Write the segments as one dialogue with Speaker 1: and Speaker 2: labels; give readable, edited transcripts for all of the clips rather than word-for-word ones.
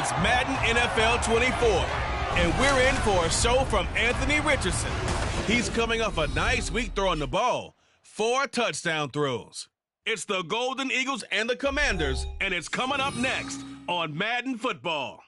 Speaker 1: It's Madden NFL 24, and we're in for a show from Anthony Richardson. He's coming off a nice week throwing the ball. 4 touchdown throws. It's the Golden Eagles and the Commanders, and it's coming up next on Madden Football.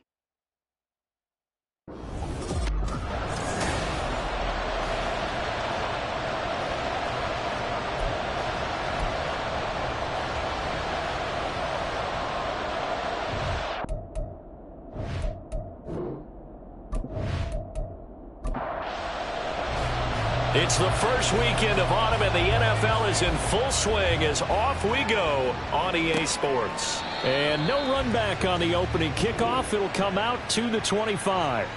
Speaker 2: It's the first weekend of autumn, and the NFL is in full swing as off we go on EA Sports.
Speaker 3: And no run back on the opening kickoff. It'll come out to the 25.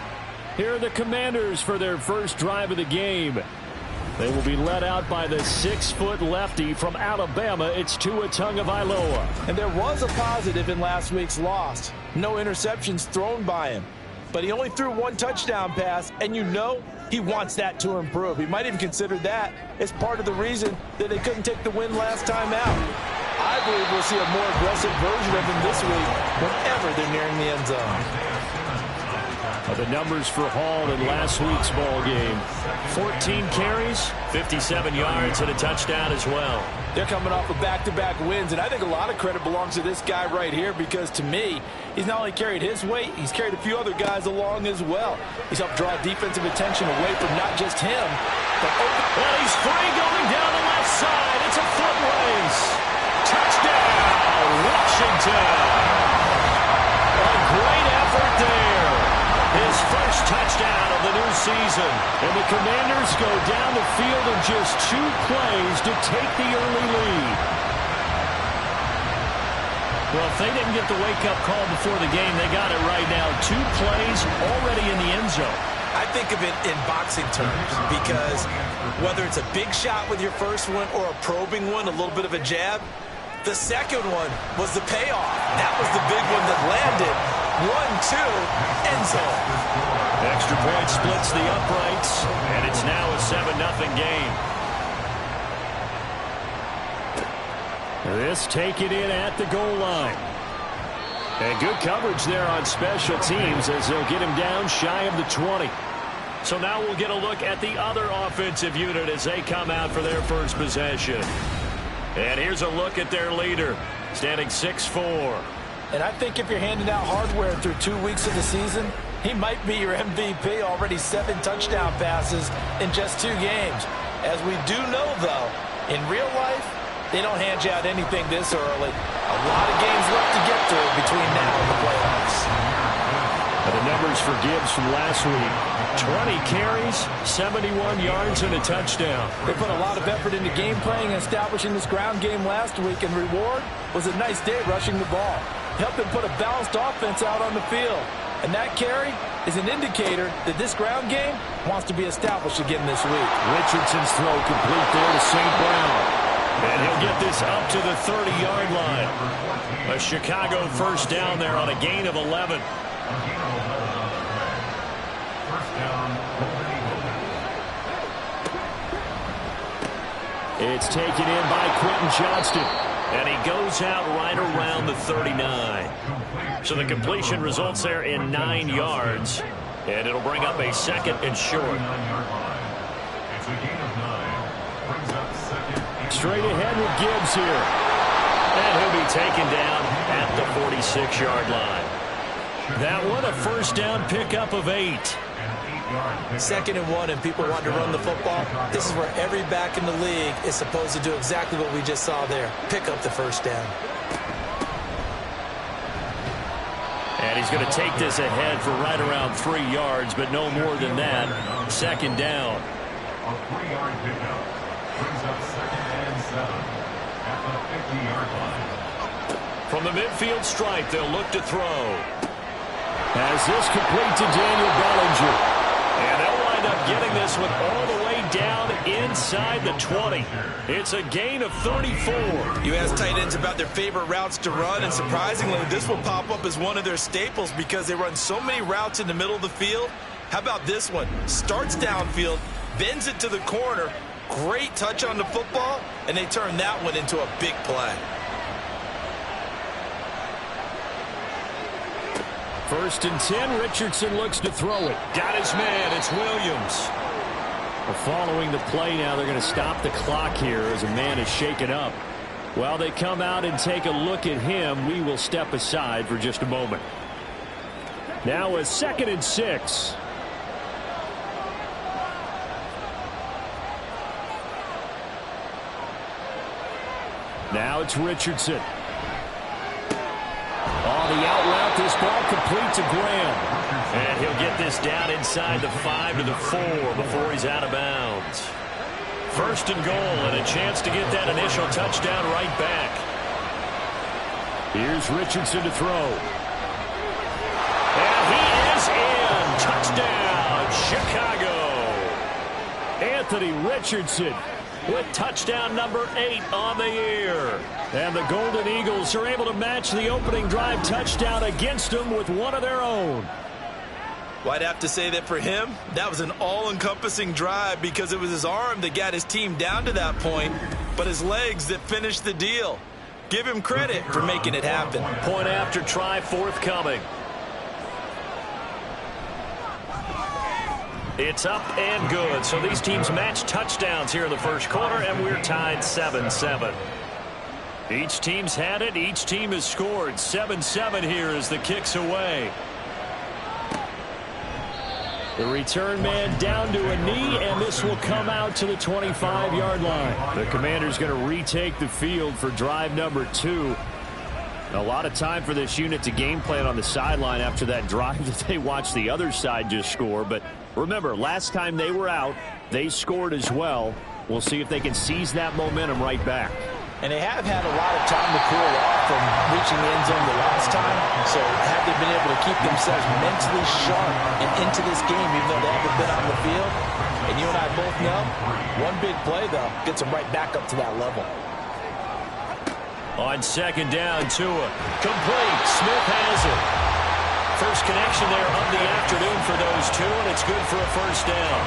Speaker 3: Here are the Commanders for their first drive of the game. They will be led out by the 6-foot lefty from Alabama. It's Tua Tagovailoa.
Speaker 4: And there was a positive in last week's loss. No interceptions thrown by him. But he only threw 1 touchdown pass, and you know he wants that to improve. He might even consider that as part of the reason that they couldn't take the win last time out. I believe we'll see a more aggressive version of him this week whenever they're nearing the end zone.
Speaker 3: The numbers for Hall in last week's ball game. 14 carries,
Speaker 2: 57 yards, and a touchdown as well.
Speaker 4: They're coming off of back-to-back wins, and I think a lot of credit belongs to this guy right here because, to me, he's not only carried his weight, he's carried a few other guys along as well. He's helped draw defensive attention away from not just him, but
Speaker 2: well, he's free going down the left side. It's a foot race. Touchdown, Washington. A great effort there. His first touchdown of the new season.
Speaker 3: And the Commanders go down the field in just 2 plays to take the early lead. Well, if they didn't get the wake-up call before the game, they got it right now. 2 plays already in the end zone.
Speaker 4: I think of it in boxing terms because whether it's a big shot with your first one or a probing one, a little bit of a jab, the second one was the payoff. That was the big one that landed. 1-2, end zone.
Speaker 2: Extra point splits the uprights, and it's now a 7-0 game.
Speaker 3: This taken in at the goal line. And good coverage there on special teams as they'll get him down shy of the 20.
Speaker 2: So now we'll get a look at the other offensive unit as they come out for their first possession. And here's a look at their leader, standing 6'4".
Speaker 4: And I think if you're handing out hardware through 2 weeks of the season, he might be your MVP. Already 7 touchdown passes in just 2 games. As we do know, though, in real life, they don't hand you out anything this early. A lot of games left to get through between now and the playoffs.
Speaker 3: The numbers for Gibbs from last week. 20 carries, 71 yards, and a touchdown.
Speaker 4: They put a lot of effort into game playing and establishing this ground game last week, and reward was a nice day rushing the ball. Helped them put a balanced offense out on the field. And that carry is an indicator that this ground game wants to be established again this week.
Speaker 3: Richardson's throw complete there to St. Brown.
Speaker 2: And he'll get this up to the 30-yard line. A Chicago first down there on a gain of 11.
Speaker 3: It's taken in by Quentin Johnston.
Speaker 2: And he goes out right around the 39. So the completion results there in 9 yards. And it'll bring up a 2nd and short.
Speaker 3: Straight ahead with Gibbs here.
Speaker 2: And he'll be taken down at the 46-yard line.
Speaker 3: That one a first down pickup of 8.
Speaker 4: 2nd and 1, and people want to run the football. This is where every back in the league is supposed to do exactly what we just saw there. Pick up the first down.
Speaker 2: And he's going to take this ahead for right around 3 yards, but no more than that. 2nd down.
Speaker 5: A 3-yard pickup brings up 2nd and 7 at the 50-yard line.
Speaker 2: From the midfield stripe, they'll look to throw.
Speaker 3: As this complete to Daniel Bellinger.
Speaker 2: And they'll wind up getting this one all the way down inside the 20. It's a gain of 34.
Speaker 4: You ask tight ends about their favorite routes to run, and surprisingly, this will pop up as one of their staples because they run so many routes in the middle of the field. How about this one? Starts downfield, bends it to the corner, great touch on the football, and they turn that one into a big play.
Speaker 3: First and 10, Richardson looks to throw it.
Speaker 2: Got his man, it's Williams.
Speaker 3: Well, following the play now, they're going to stop the clock here as a man is shaken up. While they come out and take a look at him, we will step aside for just a moment. Now a 2nd and 6. Now it's Richardson. On the out route, this ball complete to Graham.
Speaker 2: And he'll get this down inside the 5 to the 4 before he's out of bounds. First and goal, and a chance to get that initial touchdown right back.
Speaker 3: Here's Richardson to throw.
Speaker 2: And he is in. Touchdown, Chicago.
Speaker 3: Anthony Richardson with touchdown number 8 on the year. And the Golden Eagles are able to match the opening drive touchdown against them with one of their own.
Speaker 4: Well, I'd have to say that for him, that was an all-encompassing drive because it was his arm that got his team down to that point, but his legs that finished the deal. Give him credit for making it happen.
Speaker 2: Point after try forthcoming. It's up and good. So these teams match touchdowns here in the first quarter, and we're tied 7-7. Each team's had it. Each team has scored. 7-7 here as the kick's away.
Speaker 3: The return man down to a knee, and this will come out to the 25-yard line. The Commander's going to retake the field for drive number 2. A lot of time for this unit to game plan on the sideline after that drive that they watched the other side just score. But remember, last time they were out, they scored as well. We'll see if they can seize that momentum right back.
Speaker 4: And they have had a lot of time to cool off from reaching the end zone the last time. So have they been able to keep themselves mentally sharp and into this game, even though they haven't been on the field? And you and I both know, one big play, though, gets them right back up to that level.
Speaker 2: On second down, Tua. Complete. Smith has it. First connection there of the afternoon for those two, and it's good for a first down.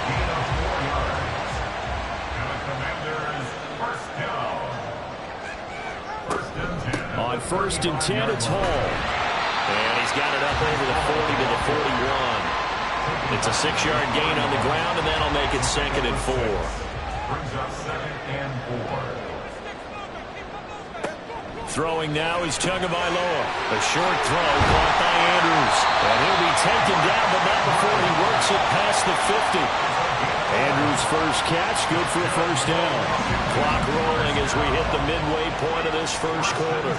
Speaker 3: On first and 10, it's Hall.
Speaker 2: And he's got it up over the 40 to the 41. It's a 6-yard gain on the ground, and that'll make it 2nd and 4.
Speaker 5: Brings up 2nd and 4.
Speaker 2: Throwing now is Tagovailoa. A short throw caught by Andrews. And he'll be taken down, but not before he works it past the 50.
Speaker 3: Andrews' first catch, good for a first down.
Speaker 2: Clock rolling as we hit the midway point of this first quarter.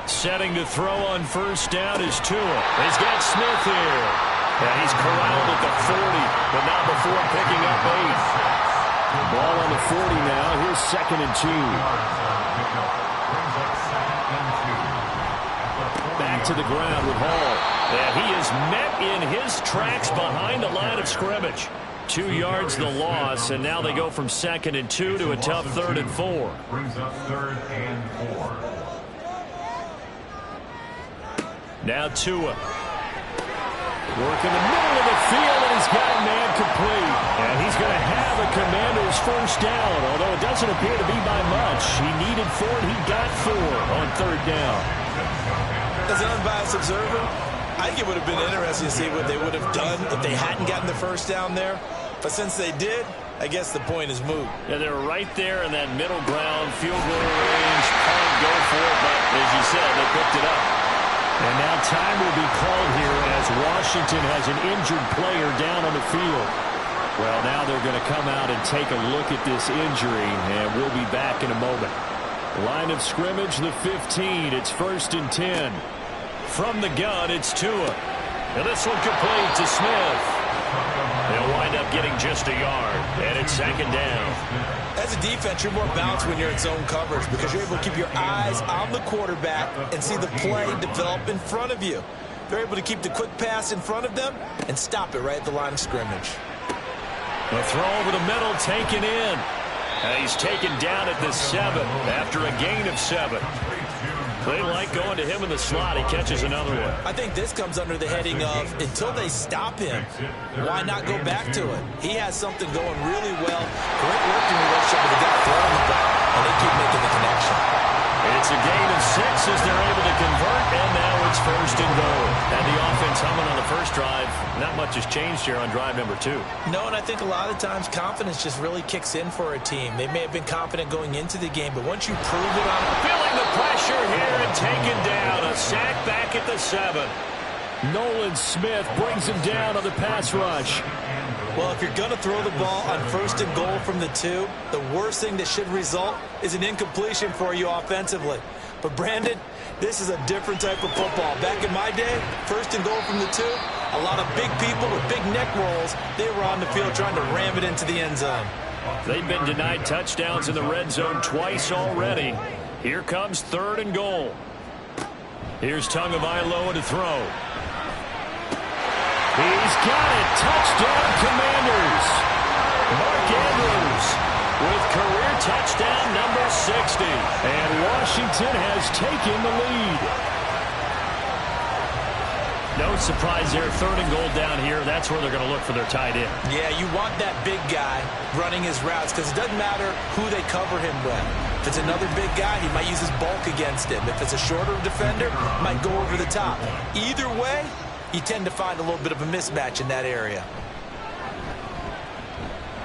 Speaker 2: Setting to throw on first down is Tua. He's got Smith here. And he's corralled at the 40, but not before picking up 8.
Speaker 3: Ball on the 40 now. Here's 2nd and 2. Back to the ground with Hall.
Speaker 2: And he is met in his tracks behind the line of scrimmage. 2 yards the loss, and now they go from 2nd and 2 to a tough 3rd and 4.
Speaker 5: Brings up 3rd and 4.
Speaker 3: Now Tua. Work in the middle of the field, and he's got a man complete. And he's going to have a Commander's first down, although it doesn't appear to be by much. He needed 4, and he got 4 on 3rd down.
Speaker 4: As an unbiased observer, I think it would have been interesting to see what they would have done if they hadn't gotten the first down there. But since they did, I guess the point is moot.
Speaker 2: Yeah, they're right there in that middle ground, field goal range, can't go for it, but as you said, they picked it up.
Speaker 3: And now time will be called here as Washington has an injured player down on the field. Well, now they're going to come out and take a look at this injury, and we'll be back in a moment. Line of scrimmage, the 15. It's 1st and 10.
Speaker 2: From the gun, it's Tua. And this one complete to Smith. They'll wind up getting just a yard, and it's 2nd down.
Speaker 4: As a defense, you're more balanced when you're in zone coverage because you're able to keep your eyes on the quarterback and see the play develop in front of you. They're able to keep the quick pass in front of them and stop it right at the line of scrimmage.
Speaker 2: The throw over the middle taken in. And he's taken down at the 7 after a gain of 7. They like going to him in the slot. He catches another one.
Speaker 4: I think this comes under the heading of until they stop him, why not go back to it? He has something going really well. Great working relationship with the guy throwing the ball, and they keep making the connection.
Speaker 3: It's a gain of 6 as they're able to convert, and now it's first and goal. And the offense humming on the first drive. Not much has changed here on drive number 2.
Speaker 4: No, and I think a lot of times confidence just really kicks in for a team. They may have been confident going into the game, but once you prove it on...
Speaker 3: Feeling the pressure here and taken down. A sack back at the 7. Nolan Smith brings him down on the pass rush.
Speaker 4: Well, if you're going to throw the ball on first and goal from the 2, the worst thing that should result is an incompletion for you offensively. But, Brandon, this is a different type of football. Back in my day, first and goal from the 2, a lot of big people with big neck rolls, they were on the field trying to ram it into the end zone.
Speaker 3: They've been denied touchdowns in the red zone twice already. Here comes third and goal. Here's Tagovailoa to throw. He's got it. Touchdown, Commanders. Mark Andrews with career touchdown number 60. And Washington has taken the lead. No surprise there. Third and goal down here. That's where they're going to look for their tight end.
Speaker 4: Yeah, you want that big guy running his routes because it doesn't matter who they cover him with. If it's another big guy, he might use his bulk against him. If it's a shorter defender, he might go over the top. Either way, you tend to find a little bit of a mismatch in that area.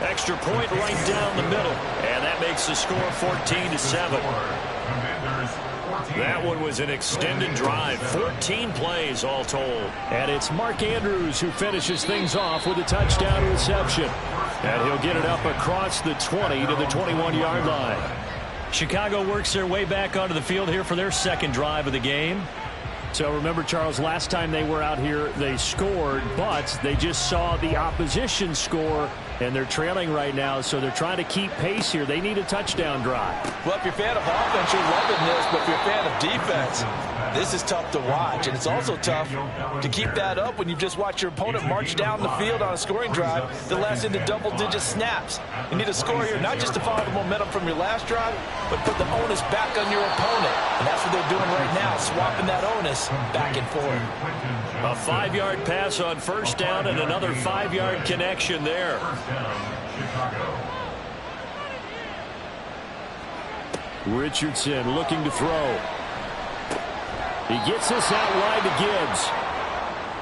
Speaker 3: Extra point right down the middle. And that makes the score 14-7. That one was an extended drive. 14 plays all told.
Speaker 2: And it's Mark Andrews who finishes things off with a touchdown reception. And he'll get it up across the 20 to the 21-yard line.
Speaker 3: Chicago works their way back onto the field here for their second drive of the game.
Speaker 2: So remember, Charles, last time they were out here, they scored, but they just saw the opposition score, and they're trailing right now, so they're trying to keep pace here. They need a touchdown drive.
Speaker 4: Well, if you're a fan of offense, you're loving this, but if you're a fan of defense, this is tough to watch, and it's also tough to keep that up when you've just watched your opponent march down the field on a scoring drive that lasts into double-digit snaps. You need a score here, not just to follow the momentum from your last drive, but put the onus back on your opponent, and that's what they're doing right now, swapping that onus back and forth.
Speaker 3: A 5-yard pass on first down and another 5-yard connection there.
Speaker 2: Richardson looking to throw. He gets this out wide to Gibbs.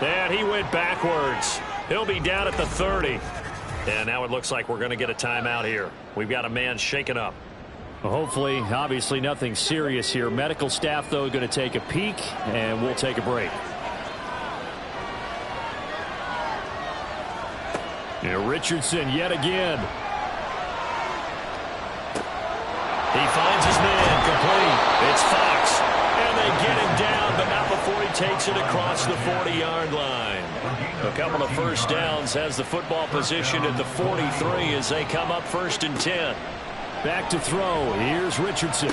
Speaker 3: And he went backwards. He'll be down at the 30. And now it looks like we're going to get a timeout here. We've got a man shaken up.
Speaker 2: Hopefully, obviously nothing serious here. Medical staff, though, going to take a peek, and we'll take a break. Yeah, Richardson yet again.
Speaker 3: He finds his man complete. It's Fox. And they get him down, but not before he takes it across the 40-yard line. A couple of first downs has the football position at the 43 as they come up first and 10.
Speaker 2: Back to throw. Here's Richardson.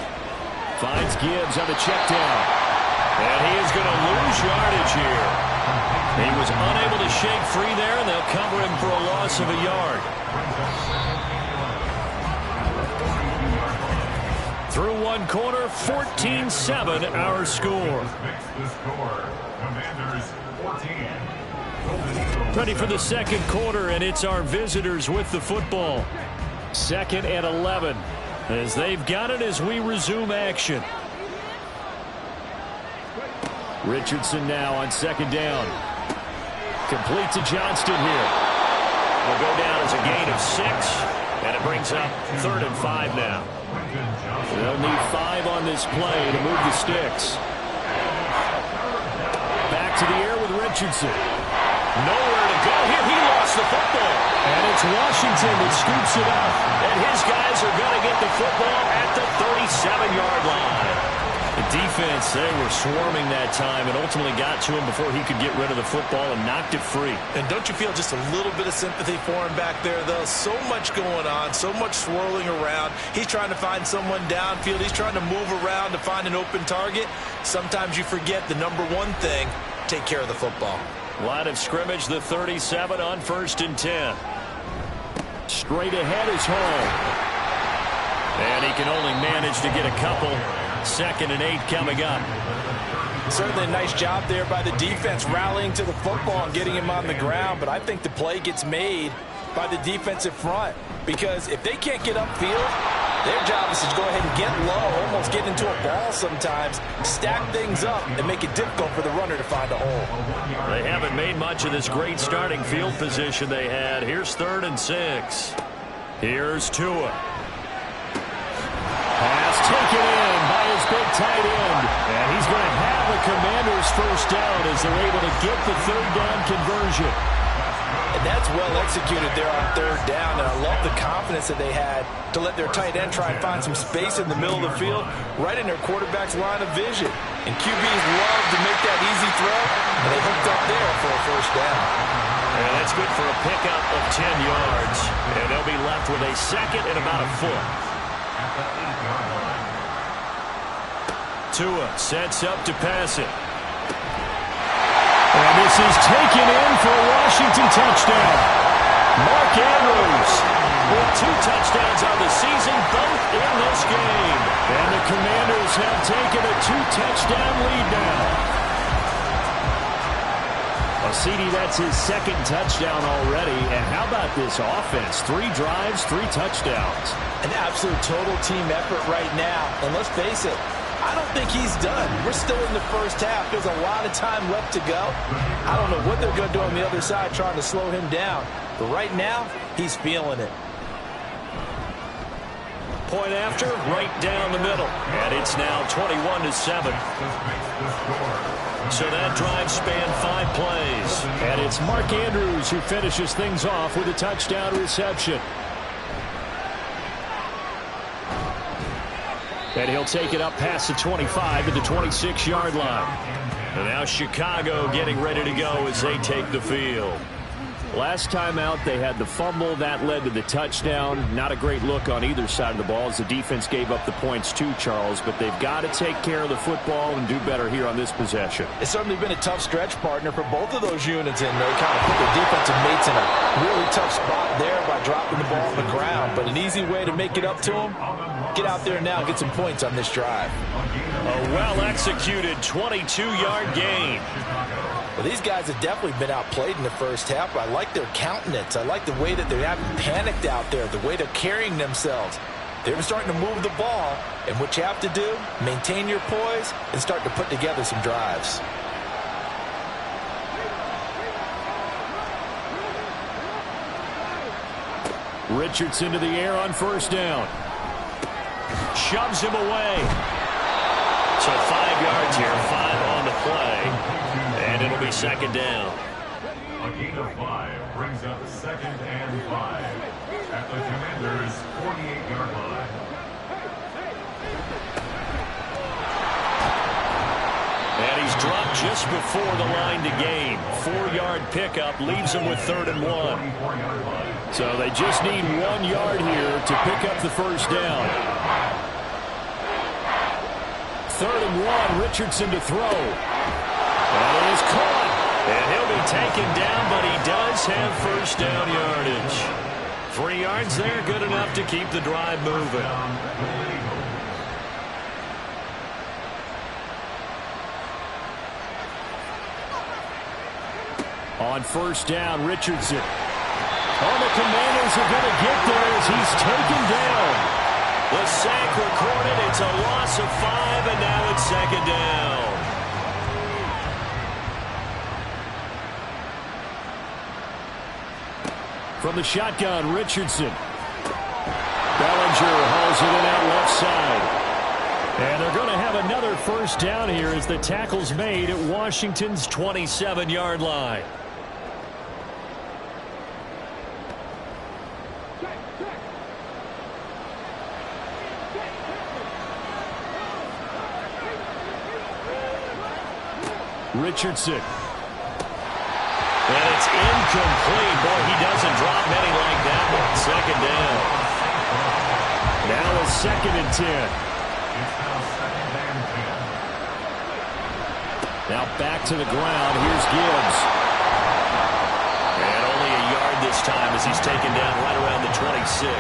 Speaker 2: Finds Gibbs on the check down.
Speaker 3: And he is going to lose yardage here. He was unable to shake free there, and they'll cover him for a loss of a yard.
Speaker 2: Through one quarter, 14-7 our score. Ready for the second quarter, and it's our visitors with the football. 2nd and 11 as they've got it as we resume action. Richardson now on 2nd down. Complete to Johnston here.
Speaker 3: Will go down as a gain of 6, and it brings up 3rd and 5 now.
Speaker 2: They'll need 5 on this play to move the sticks. Back to the air with Richardson.
Speaker 3: Nowhere to go here. He lost the football.
Speaker 2: And it's Washington that scoops it up.
Speaker 3: And his guys are going to get the football at the 37-yard line.
Speaker 2: The defense, they were swarming that time and ultimately got to him before he could get rid of the football and knocked it free.
Speaker 4: And don't you feel just a little bit of sympathy for him back there, though? So much going on, so much swirling around. He's trying to find someone downfield. He's trying to move around to find an open target. Sometimes you forget the number one thing, take care of the football.
Speaker 3: Line of scrimmage, the 37 on 1st and 10.
Speaker 2: Straight ahead is home.
Speaker 3: And he can only manage to get a couple. 2nd and 8 coming up.
Speaker 4: Certainly a nice job there by the defense rallying to the football and getting him on the ground, but I think the play gets made by the defensive front because if they can't get upfield, Their job is to go ahead and get low, almost get into a ball sometimes, stack things up, and make it difficult for the runner to find a hole.
Speaker 3: They haven't made much of this great starting field position they had. Here's 3rd and 6. Here's Tua. Pass taken in by his big tight end. And he's going to have the Commanders' first down as they're able to get the 3rd down conversion.
Speaker 4: And that's well executed there on 3rd down. And I love the confidence that they had to let their tight end try and find some space in the middle of the field, right in their quarterback's line of vision. And QBs love to make that easy throw, and they hooked up there for a first down.
Speaker 3: And that's good for a pickup of 10 yards. And they'll be left with a 2nd and about a foot. Tua sets up to pass it. And this is taken in for a Washington touchdown. Mark Andrews with 2 touchdowns on the season, both in this game. And the Commanders have taken a 2-touchdown lead now. Well, CD, that's his 2nd touchdown already. And how about this offense? 3 drives, 3 touchdowns.
Speaker 4: An absolute total team effort right now. And let's face it, I don't think he's done. We're still in the first half. There's a lot of time left to go. I don't know what they're going to do on the other side trying to slow him down. But right now, he's feeling it.
Speaker 3: Point after, right down the middle. And it's now 21-7. So that drive spanned 5 plays. And it's Mark Andrews who finishes things off with a touchdown reception. And he'll take it up past the 25 to the 26-yard line. And now Chicago getting ready to go as they take the field. Last time out, they had the fumble. That led to the touchdown. Not a great look on either side of the ball as the defense gave up the points too, Charles. But they've got to take care of the football and do better here on this possession.
Speaker 4: It's certainly been a tough stretch, partner, for both of those units. And they kind of put their defensive mates in a really tough spot there by dropping the ball on the ground. But an easy way to make it up to them, get out there now and get some points on this drive.
Speaker 3: A well-executed 22-yard gain.
Speaker 4: Well, these guys have definitely been outplayed in the first half. I like their countenance. I like the way that they haven't panicked out there, the way they're carrying themselves. They're starting to move the ball, and what you have to do, maintain your poise and start to put together some drives.
Speaker 3: Richardson to the air on first down. Shoves him away. So 5 yards here, 5 on the play. And it'll be 2nd down.
Speaker 5: A gain of 5 brings up 2nd and 5 at the Commanders' 48-yard line.
Speaker 3: And he's dropped just before the line to gain. 4-yard pickup leaves him with 3rd and 1. So they just need 1 yard here to pick up the first down. 3rd and 1, Richardson to throw. And it is caught. And he'll be taken down, but he does have first down yardage. 3 yards there, good enough to keep the drive moving. On first down, Richardson. Oh, the Commanders are going to get there as he's taken down. The sack recorded. It's a loss of 5, and now it's 2nd down. From the shotgun, Richardson. Bellinger hauls it in out left side. And they're going to have another first down here as the tackle's made at Washington's 27-yard line. Richardson. And it's incomplete. Boy, he doesn't drop many like that one. 2nd down. Now a 2nd and 10. Now back to the ground. Here's Gibbs. And only a yard this time as he's taken down right around the 26.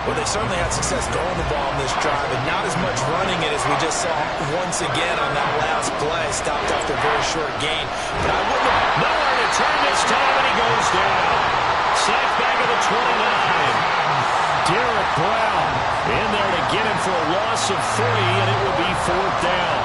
Speaker 4: Well, they certainly had success throwing the ball in this drive, and not as much running it as we just saw once again on that last play. Stopped after a very short gain. But I wouldn't have...
Speaker 3: Nowhere to turn this time, and he goes down. Sacked back at the 29. Derek Brown In there to get him for a loss of 3, and it will be 4th down.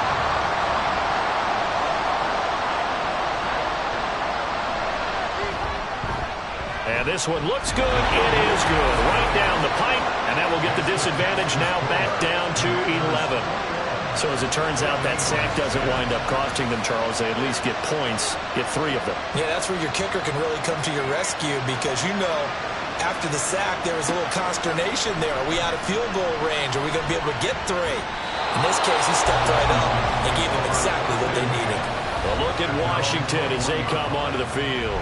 Speaker 3: And this one looks good. It is good. Right down the pipe, and that will get the disadvantage now back down to 11. So as it turns out, that sack doesn't wind up costing them, Charles. They at least get points, get 3 of them.
Speaker 4: Yeah, that's where your kicker can really come to your rescue because, you know, after the sack, there was a little consternation there. Are we out of field goal range? Are we going to be able to get 3? In this case, he stepped right up and gave them exactly what they needed.
Speaker 3: Well, look at Washington as they come onto the field.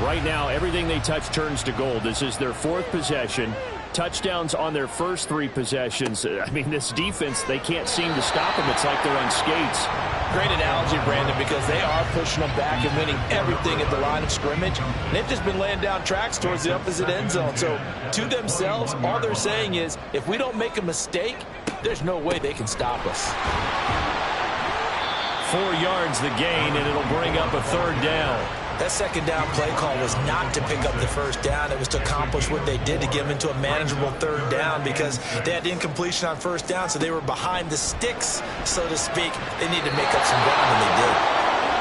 Speaker 3: Right now, everything they touch turns to gold. This is their 4th possession. Touchdowns on their first 3 possessions. I mean, this defense, they can't seem to stop them. It's like they're on skates.
Speaker 4: Great analogy, Brandon, because they are pushing them back and winning everything at the line of scrimmage. They've just been laying down tracks towards the opposite end zone. So to themselves, all they're saying is, if we don't make a mistake, there's no way they can stop us.
Speaker 3: 4 yards the gain, and it'll bring up a 3rd down.
Speaker 4: That second down play call was not to pick up the first down. It was to accomplish what they did to get them into a manageable 3rd down because they had incompletion on first down, so they were behind the sticks, so to speak. They needed to make up some ground, and they did.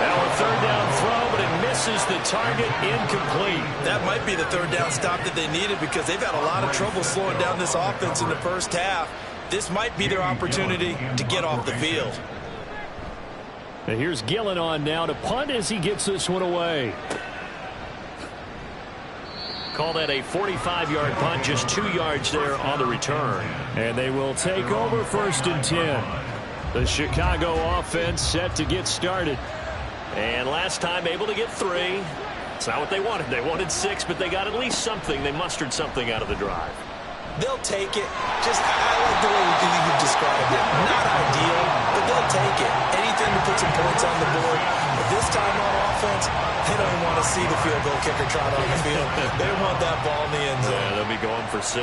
Speaker 3: Now a 3rd down throw, but it misses the target, incomplete.
Speaker 4: That might be the 3rd down stop that they needed because they've had a lot of trouble slowing down this offense in the first half. This might be their opportunity to get off the field.
Speaker 3: And here's Gillen on now to punt as he gets this one away. Call that a 45-yard punt, just 2 yards there on the return. And they will take over 1st and 10. The Chicago offense set to get started. And last time able to get 3. It's not what they wanted. They wanted 6, but they got at least something. They mustered something out of the drive.
Speaker 4: They'll take it. Just, I like the way you described it. Not ideal, but they'll take it. Anything to put some points on the board. But this time on offense, they don't want to see the field goal kicker trot on the field. They want that ball in the end zone.
Speaker 3: Yeah, they'll be going for 6.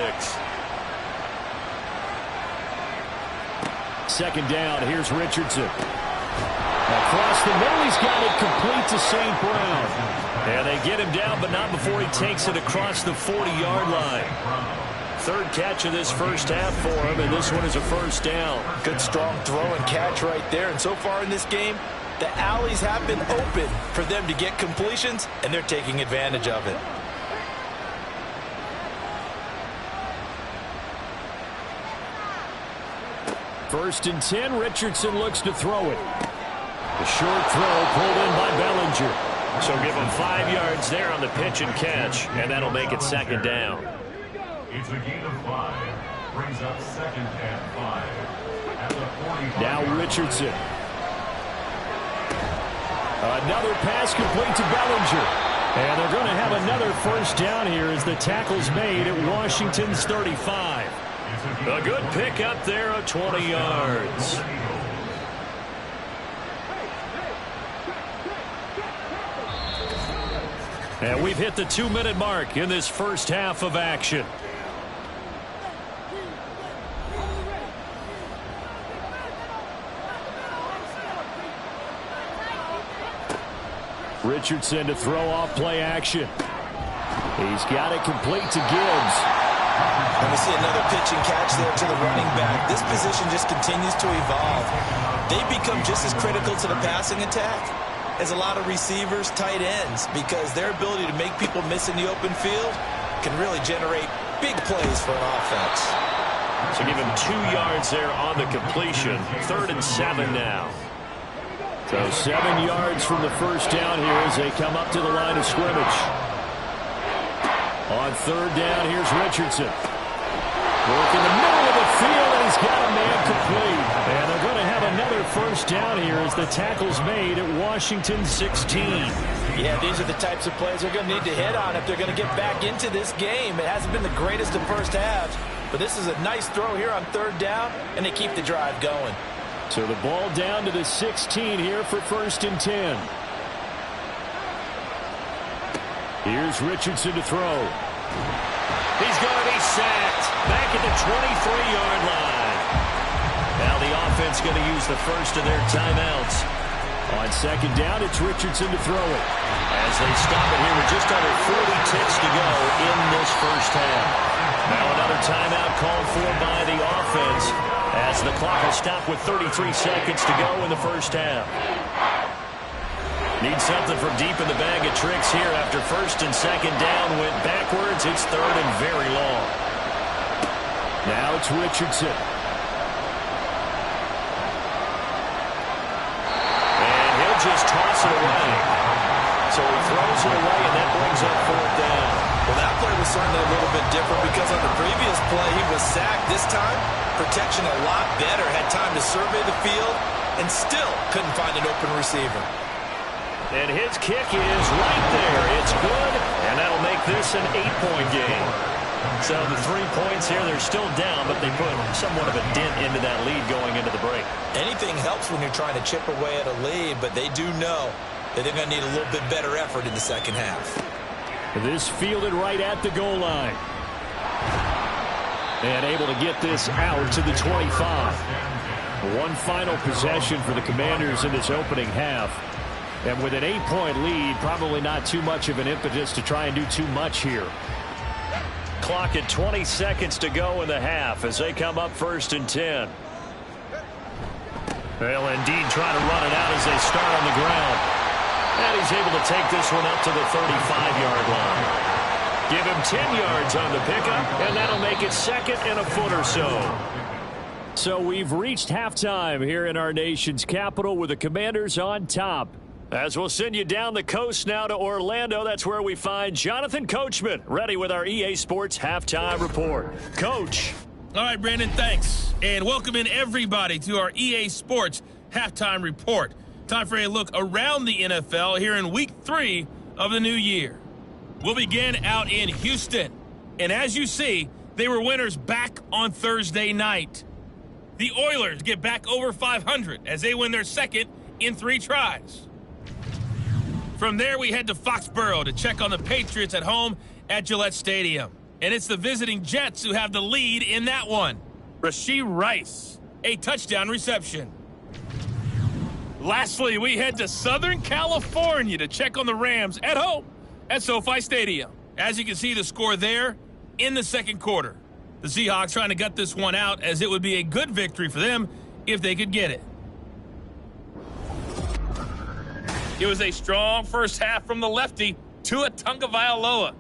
Speaker 3: 2nd down. Here's Richardson. Across the middle, he's got it complete to St. Brown. And they get him down, but not before he takes it across the 40-yard line. 3rd catch of this first half for him, and this one is a 1st down.
Speaker 4: Good strong throw and catch right there. And so far in this game, the alleys have been open for them to get completions, and they're taking advantage of it.
Speaker 3: First and 10, Richardson looks to throw it. The short throw pulled in by Bellinger. So give him 5 yards there on the pitch and catch, and that'll make it 2nd down.
Speaker 5: It's a gain of 5. Brings up 2nd and 5. At the 45.
Speaker 3: Now Richardson. Another pass complete to Bellinger. And they're going to have another 1st down here as the tackle's made at Washington's 35. A good pick up there of 20 yards. And we've hit the 2-minute mark in this first half of action. Richardson to throw off play action. He's got it complete to Gibbs.
Speaker 4: And we see another pitch and catch there to the running back. This position just continues to evolve. They become just as critical to the passing attack as a lot of receivers, tight ends, because their ability to make people miss in the open field can really generate big plays for an offense.
Speaker 3: So give him 2 yards there on the completion. 3rd and 7 now. So 7 yards from the 1st down here as they come up to the line of scrimmage. On 3rd down, here's Richardson. Work in the middle of the field, and he's got a man complete. And they're going to have another 1st down here as the tackle's made at Washington 16.
Speaker 4: Yeah, these are the types of plays they're going to need to hit on if they're going to get back into this game. It hasn't been the greatest of first halves, but this is a nice throw here on 3rd down, and they keep the drive going.
Speaker 3: So the ball down to the 16 here for 1st and 10. Here's Richardson to throw. He's going to be sacked back at the 23-yard line. Now the offense going to use the first of their timeouts. On 2nd down, it's Richardson to throw it. As they stop it here with just under 40 ticks to go in this first half. Now another timeout called for by the offense as the clock will stop with 33 seconds to go in the first half. Need something from deep in the bag of tricks here after first and second down went backwards. It's third and very long.
Speaker 2: Now it's Richardson.
Speaker 3: And he'll just toss it away. So he throws it away, and that brings up fourth down.
Speaker 4: Well, that play was certainly a little bit different because on the previous play, he was sacked. This time, protection a lot better. Had time to survey the field and still couldn't find an open receiver.
Speaker 3: And his kick is right there. It's good, and that'll make this an 8-point game. So the 3 points here, they're still down, but they put somewhat of a dent into that lead going into the break.
Speaker 4: Anything helps when you're trying to chip away at a lead, but they do know that they're going to need a little bit better effort in the second half.
Speaker 2: This fielded right at the goal line. And able to get this out to the 25. One final possession for the Commanders in this opening half. And with an 8-point lead, probably not too much of an impetus to try and do too much here.
Speaker 3: Clock at 20 seconds to go in the half as they come up first and 10. Well, indeed, trying to run it out as they start on the ground. And he's able to take this one up to the 35-yard line. Give him 10 yards on the pickup, and that'll make it second and a foot or so.
Speaker 2: So we've reached halftime here in our nation's capital with the Commanders on top.
Speaker 3: As we'll send you down the coast now to Orlando, that's where we find Jonathan Coachman, ready with our EA Sports Halftime Report. Coach.
Speaker 6: All right, Brandon, thanks. And welcome in everybody to our EA Sports Halftime Report. Time for a look around the NFL here in Week 3 of the new year. We'll begin out in Houston. And as you see, they were winners back on Thursday night. The Oilers get back over 500 as they win their second in 3 tries. From there, we head to Foxborough to check on the Patriots at home at Gillette Stadium. And it's the visiting Jets who have the lead in that one. Rashee Rice, a touchdown reception. Lastly, we head to Southern California to check on the Rams at home at SoFi Stadium. As you can see, the score there in the second quarter. The Seahawks trying to gut this one out as it would be a good victory for them if they could get it. It was a strong first half from the lefty, Tua Tagovailoa.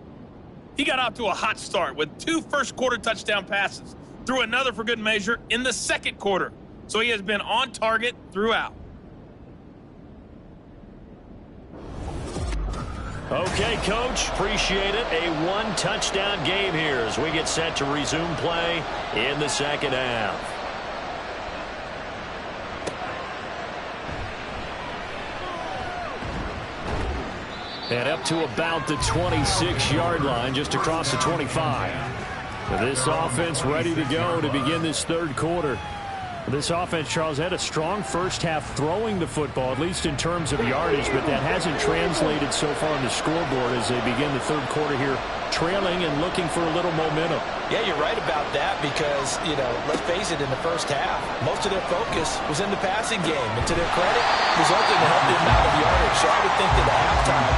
Speaker 6: He got off to a hot start with 2 first-quarter touchdown passes, threw another for good measure in the second quarter. So he has been on target throughout.
Speaker 3: Okay, Coach, appreciate it. A 1-touchdown game here as we get set to resume play in the second half.
Speaker 2: And up to about the 26-yard line, just across the 25. This offense ready to go to begin this third quarter. This offense, Charles, had a strong first half throwing the football, at least in terms of yardage, but that hasn't translated so far on the scoreboard as they begin the third quarter here, trailing and looking for a little momentum.
Speaker 4: Yeah, you're right about that because, let's face it, in the first half, most of their focus was in the passing game. And to their credit, resulted in a healthy amount of yardage. So I would think that at halftime,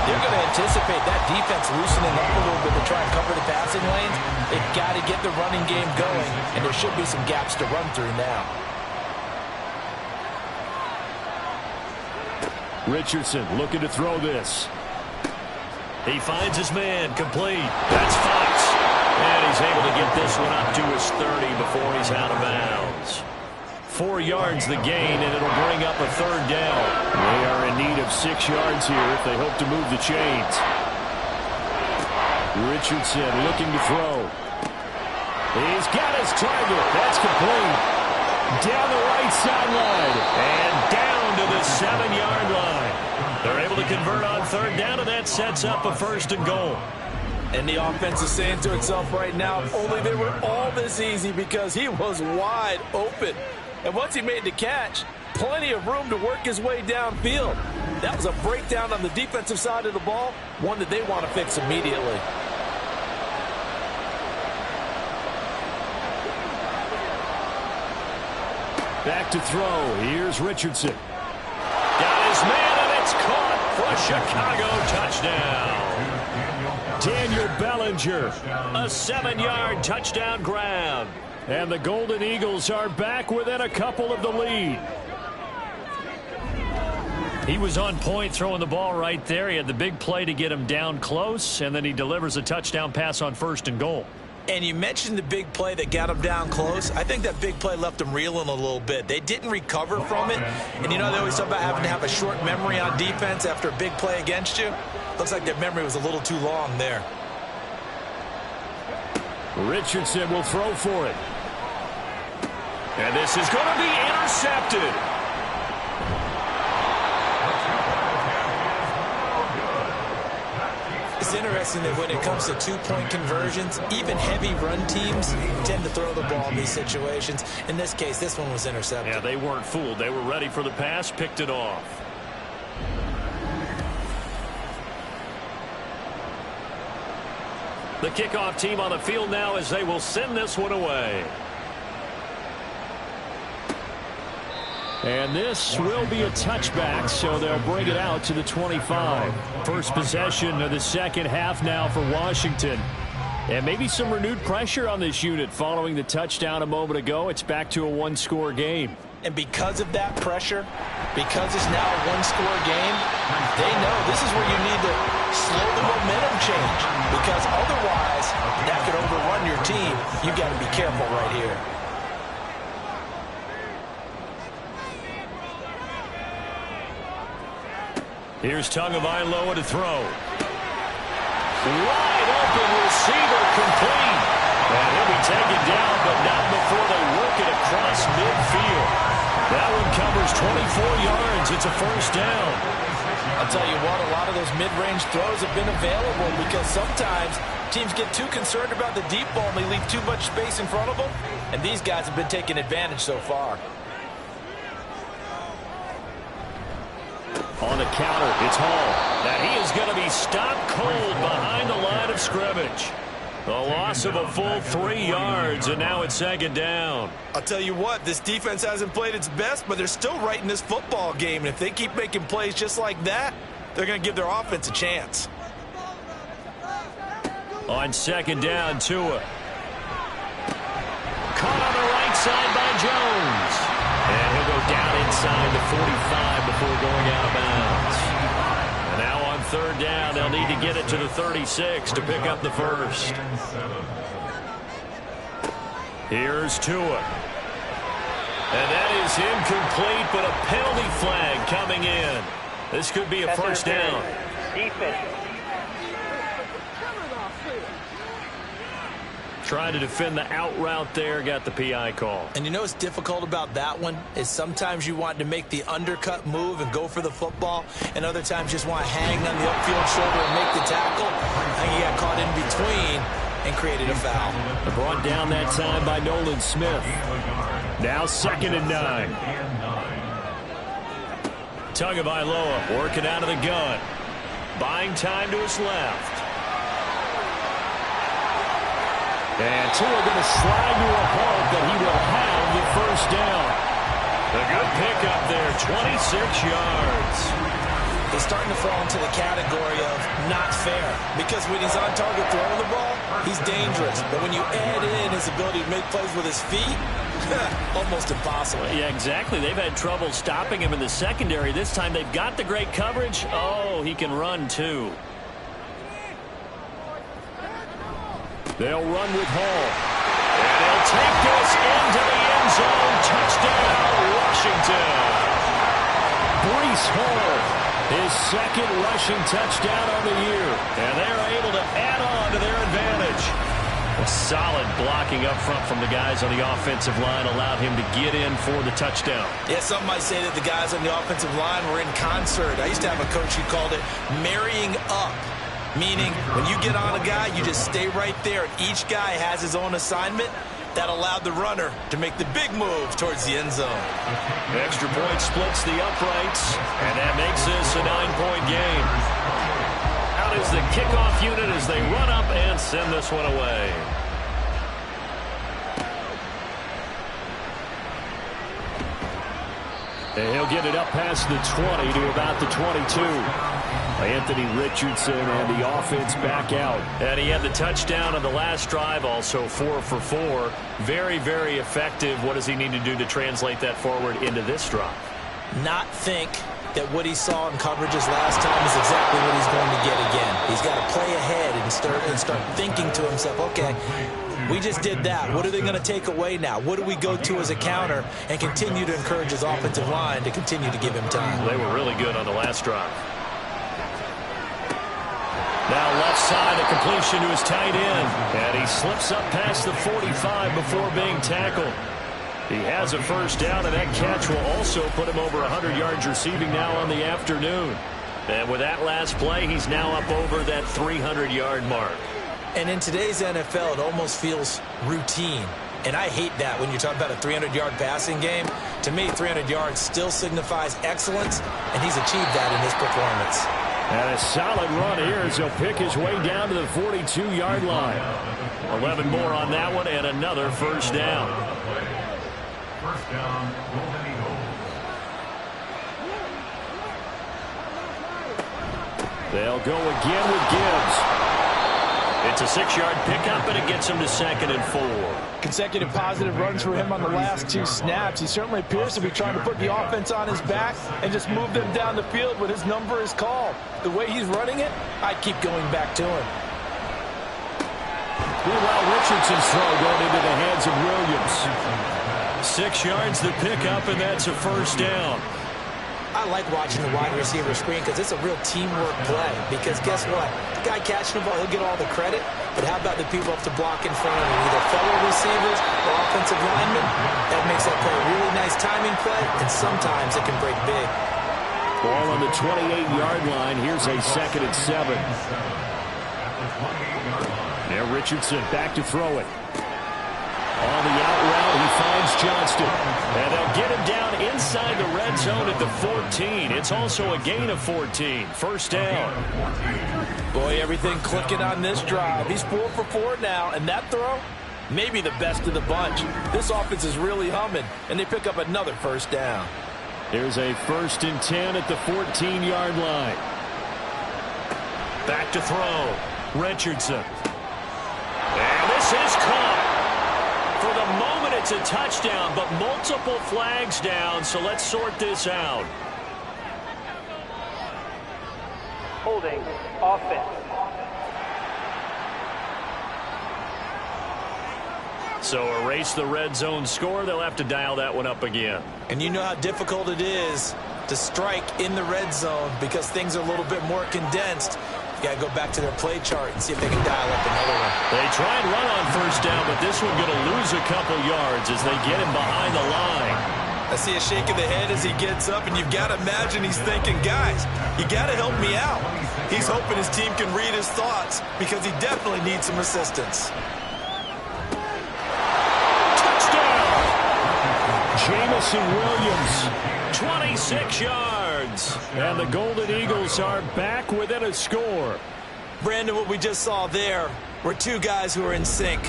Speaker 4: they're going to anticipate that defense loosening up a little bit to try and cover the passing lanes. They've got to get the running game going, and there should be some gaps to run through now.
Speaker 2: Richardson looking to throw this.
Speaker 3: He finds his man, complete. That's Fox. And he's able to get this one up to his 30 before he's out of bounds.
Speaker 2: 4 yards the gain, and it'll bring up a third down. They are in need of 6 yards here if they hope to move the chains. Richardson looking to throw. He's got his target. That's complete. Down the right sideline.
Speaker 3: And down to the 7-yard line. They're able to convert on third down, and that sets up a first and goal.
Speaker 4: And the offense is saying to itself right now, if only they were all this easy because he was wide open. And once he made the catch, plenty of room to work his way downfield. That was a breakdown on the defensive side of the ball, one that they want to fix immediately.
Speaker 2: Back to throw. Here's Richardson.
Speaker 3: Got his man, and it's caught for a Chicago touchdown. Daniel Bellinger, a 7-yard touchdown grab. And the Golden Eagles are back within a couple of the lead. He was on point throwing the ball right there. He had the big play to get him down close, and then he delivers a touchdown pass on 1st and goal.
Speaker 4: And you mentioned the big play that got him down close. I think that big play left him reeling a little bit. They didn't recover from it. And you know, they always talk about having to have a short memory on defense after a big play against you. Looks like their memory was a little too long there.
Speaker 3: Richardson will throw for it. And this is going to be intercepted.
Speaker 4: It's interesting that when it comes to two-point conversions, even heavy run teams tend to throw the ball in these situations. In this case, this one was intercepted.
Speaker 3: Yeah, they weren't fooled. They were ready for the pass, picked it off. The kickoff team on the field now as they will send this one away. And this will be a touchback, so they'll bring it out to the 25. First possession of the second half now for Washington. And maybe some renewed pressure on this unit following the touchdown a moment ago. It's back to a one-score game.
Speaker 4: And because of that pressure, because it's now a one-score game, they know this is where you need to slow the momentum change. Because otherwise, that could overrun your team. You got to be careful right here.
Speaker 3: Here's Tagovailoa to throw. Wide open receiver complete. And he'll be taken down, but not before they work it across midfield. That one covers 24 yards. It's a first down.
Speaker 4: I'll tell you what, a lot of those mid-range throws have been available because sometimes teams get too concerned about the deep ball and they leave too much space in front of them. And these guys have been taking advantage so far.
Speaker 3: On the counter, it's Hall. Now he is going to be stopped cold behind the line of scrimmage. The loss of a full 3 yards, and now it's second down.
Speaker 4: I'll tell you what, this defense hasn't played its best, but they're still right in this football game. And if they keep making plays just like that, they're going to give their offense a chance.
Speaker 3: On second down, Tua. Caught on the right side by Jones. And he'll go down inside the 45 before going out of bounds. And now on third down, they'll need to get it to the 36 to pick up the first. Here's Tua. And that is incomplete, but a penalty flag coming in. This could be a first down.
Speaker 7: Defense.
Speaker 3: Trying to defend the out route there, got the PI call.
Speaker 4: And you know what's difficult about that one is sometimes you want to make the undercut move and go for the football, and other times just want to hang on the upfield shoulder and make the tackle. I think he got caught in between and created a foul.
Speaker 3: Brought down that time by Nolan Smith. Now 2nd and 9. Tagovailoa working out of the gun. Buying time to his left. And Tua going to slide to a halt, but he will have the first down. A good pickup there, 26 yards.
Speaker 4: He's starting to fall into the category of not fair because when he's on target throwing the ball, he's dangerous. But when you add in his ability to make plays with his feet, almost impossible.
Speaker 3: Yeah, exactly. They've had trouble stopping him in the secondary. This time they've got the great coverage. Oh, he can run too. They'll run with Hall. And they'll take this into the end zone. Touchdown, Washington. Breece Hall, his second rushing touchdown on the year. And they're able to add on to their advantage. A solid blocking up front from the guys on the offensive line allowed him to get in for the touchdown.
Speaker 4: Yeah, some might say that the guys on the offensive line were in concert. I used to have a coach who called it marrying up. Meaning, when you get on a guy, you just stay right there. And each guy has his own assignment. That allowed the runner to make the big move towards the end zone.
Speaker 3: Extra point splits the uprights, and that makes this a 9-point game. Out is the kickoff unit as they run up and send this one away. And he'll get it up past the 20 to about the 22. Anthony Richardson and the offense back out. And he had the touchdown on the last drive, also 4 for 4. Very, very effective. What does he need to do to translate that forward into this drive?
Speaker 4: Not think that what he saw in coverages last time is exactly what he's going to get again. He's got to play ahead and start thinking to himself, okay, we just did that. What are they going to take away now? What do we go to as a counter? And continue to encourage his offensive line to continue to give him time.
Speaker 3: They were really good on the last drive. Now left side, a completion to his tight end. And he slips up past the 45 before being tackled. He has a first down, and that catch will also put him over 100 yards receiving now on the afternoon. And with that last play, he's now up over that 300-yard mark.
Speaker 4: And in today's NFL, it almost feels routine. And I hate that when you talk about a 300-yard passing game. To me, 300 yards still signifies excellence, and he's achieved that in his performance.
Speaker 3: And a solid run here as he'll pick his way down to the 42-yard line. 11 more on that one, and another first down.
Speaker 5: First down, Golden Eagles.
Speaker 3: They'll go again with Gibbs. It's a 6-yard pickup, and it gets him to 2nd and 4.
Speaker 4: Consecutive positive runs for him on the last 2 snaps. He certainly appears to be trying to put the offense on his back and just move them down the field when his number is called. The way he's running it, I keep going back to him.
Speaker 3: Meanwhile, Richardson's throw going into the hands of Williams. 6 yards the pickup, and that's a first down.
Speaker 4: I like watching the wide receiver screen because it's a real teamwork play. Because guess what? The guy catching the ball, he'll get all the credit. But how about the people up to block in front of him? Either fellow receivers or offensive linemen. That makes that play a really nice timing play, and sometimes it can break big.
Speaker 3: Ball on the 28-yard line. Here's a 2nd and 7. Now Richardson back to throw it. On the out route, he finds Johnston. And they'll get him down inside the red zone at the 14. It's also a gain of 14. First down.
Speaker 4: Boy, everything clicking on this drive. He's 4 for 4 now, and that throw, maybe the best of the bunch. This offense is really humming, and they pick up another first down.
Speaker 3: There's a 1st and 10 at the 14-yard line. Back to throw. Richardson. And this is caught. For the moment, it's a touchdown, but multiple flags down, so let's sort this out.
Speaker 7: Holding offense.
Speaker 3: So erase the red zone score. They'll have to dial that one up again.
Speaker 4: And you know how difficult it is to strike in the red zone because things are a little bit more condensed. You got to go back to their play chart and see if they can dial up another one.
Speaker 3: They try and run on first down, but this one going to lose a couple yards as they get him behind the line.
Speaker 4: I see a shake of the head as he gets up, and you've got to imagine he's thinking, guys, you got to help me out. He's hoping his team can read his thoughts because he definitely needs some assistance.
Speaker 3: Touchdown! Jamison Williams, 26 yards. And the Golden Eagles are back within a score.
Speaker 4: Brandon, what we just saw there were 2 guys who are in sync.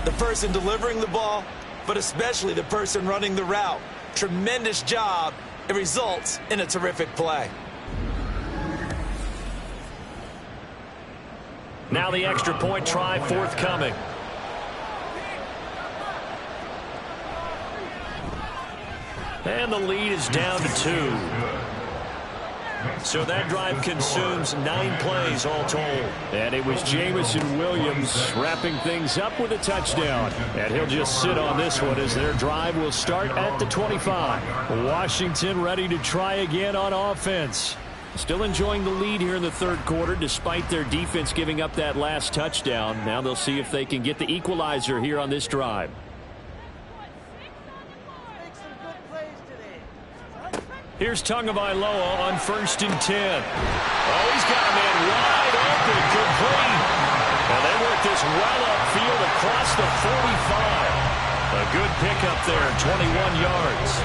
Speaker 4: The person delivering the ball, but especially the person running the route. Tremendous job. It results in a terrific play.
Speaker 3: Now the extra point try forthcoming. And the lead is down to 2. So that drive consumes 9 plays all told. And it was Jamison Williams wrapping things up with a touchdown. And he'll just sit on this one as their drive will start at the 25. Washington ready to try again on offense. Still enjoying the lead here in the 3rd quarter despite their defense giving up that last touchdown. Now they'll see if they can get the equalizer here on this drive. Here's Tagovailoa on 1st and 10. Oh, he's got a man wide open, complete. And they work this well upfield across the 45. A good pickup there, 21 yards.